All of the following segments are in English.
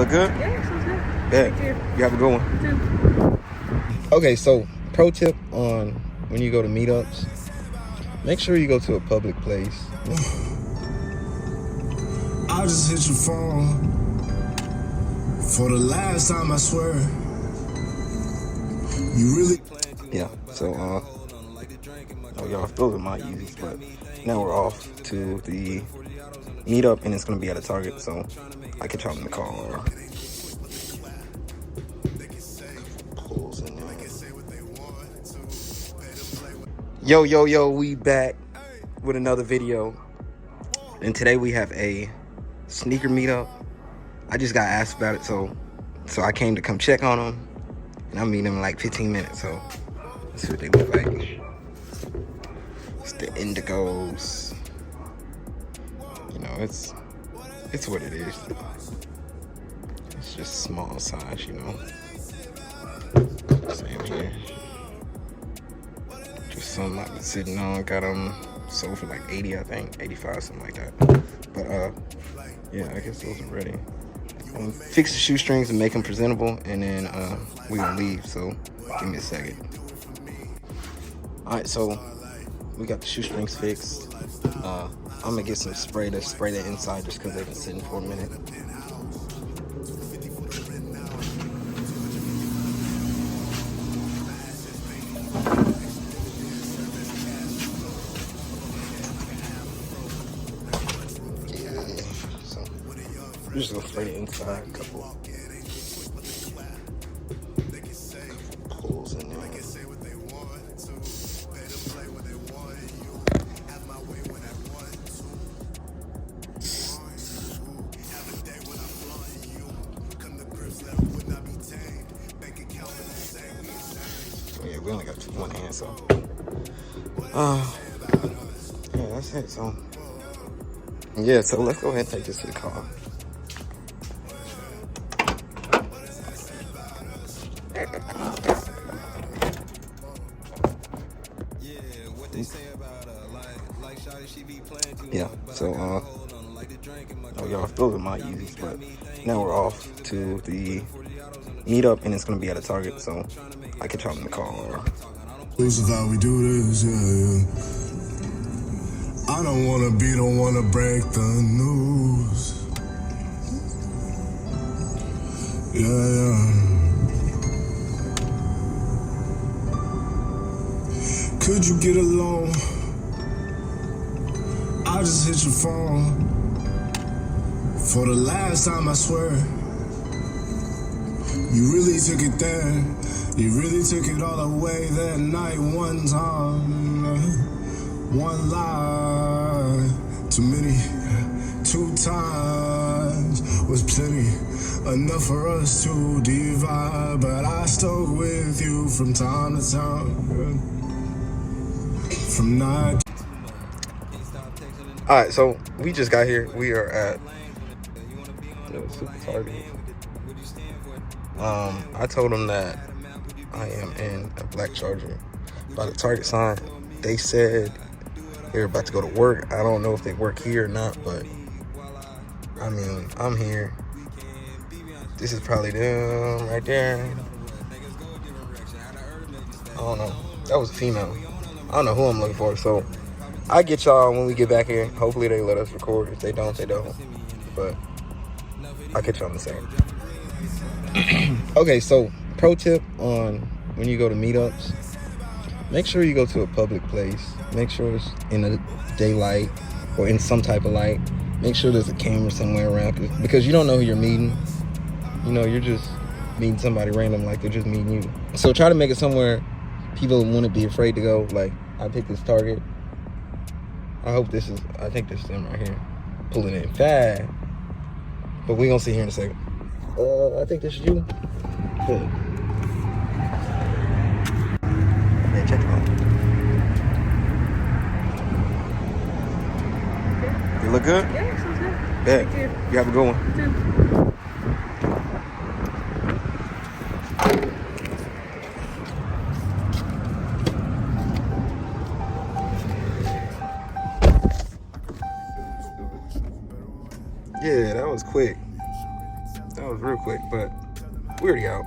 look good? Yeah, sounds good. Yeah. Thank you. You have a good one. Okay, so pro tip on when you go to meetups, make sure you go to a public place. I just hit your phone for the last time, I swear. You really Yeah, so oh y'all, those are my Yeezys, but now we're off to the meetup and it's gonna be at a Target, so I can y'all in the car. Pulls in there. Yo, we back with another video. And today we have a sneaker meetup. I just got asked about it, so I came to come check on them. And I'm meeting them in like 15 minutes, so let's see what they look like. It's the Indigos. You know, it's what it is. It's just small size, you know. Same here. Just something I've been sitting on. Got them sold for like 80, I think, 85, something like that. But yeah, I guess those are ready. I'm gonna fix the shoestrings and make them presentable, and then we're gonna leave, so give me a second. All right, so we got the shoestrings fixed. I'm gonna get some spray to spray the inside just because they've been sitting for a minute. I'm just gonna spray the inside, a couple pulls in there. Oh yeah, we only got one hand, so yeah, that's it. So yeah, so let's go ahead and take this to the car. Yeah, so oh y'all, those are my Yeezys, but now we're off to the meetup and it's gonna be at a Target, so I can y'all in the car. This is how we do this, yeah. I don't wanna break the news. Yeah. Could you get along? I just hit your phone for the last time, I swear. You really took it there. You really took it all away that night. One time, one lie. Too many, 2 times was plenty. Enough for us to divide. But I stuck with you from time to time. From night. All right, so we just got here. We are at Super Target. I told them that I am in a black Charger by the Target sign. They said they're about to go to work. I don't know if they work here or not, but I mean, I'm here. This is probably them right there. I don't know. That was a female. I don't know who I'm looking for, so I get y'all when we get back here. Hopefully they let us record. If they don't, they don't. But I'll catch y'all in a second. Okay, so pro tip on when you go to meetups, make sure you go to a public place. Make sure it's in a daylight or in some type of light. Make sure there's a camera somewhere around, because you don't know who you're meeting. You know, you're just meeting somebody random, like they're just meeting you. So try to make it somewhere people wouldn't be afraid to go. Like, I picked this Target. I think this is them right here. Pulling in fast. But we gonna see here in a second. I think this is you. Good. Yeah, check it out. You look good? Yeah, sounds good. Yeah. Thank you. You have a good one. Yeah, that was quick. That was real real quick, but we already out.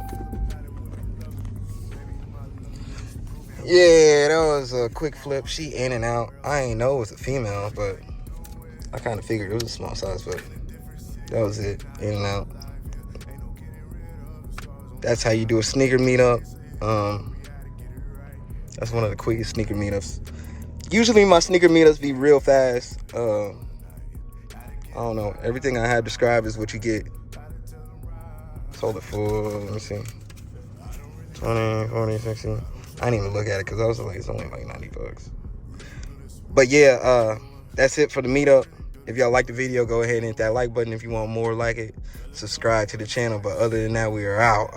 Yeah, that was a quick flip. She in and out. I ain't know it was a female, but I kind of figured it was a small size, but that was it. In and out. That's how you do a sneaker meetup. That's one of the quickest sneaker meetups. Usually my sneaker meetups be real fast. I don't know. Everything I have described is what you get. Sold it for, let me see, 20, 40, 60. I didn't even look at it because I was like, it's only like $90. But yeah, that's it for the meetup. If y'all like the video, go ahead and hit that like button. If you want more like it, subscribe to the channel. But other than that, we are out.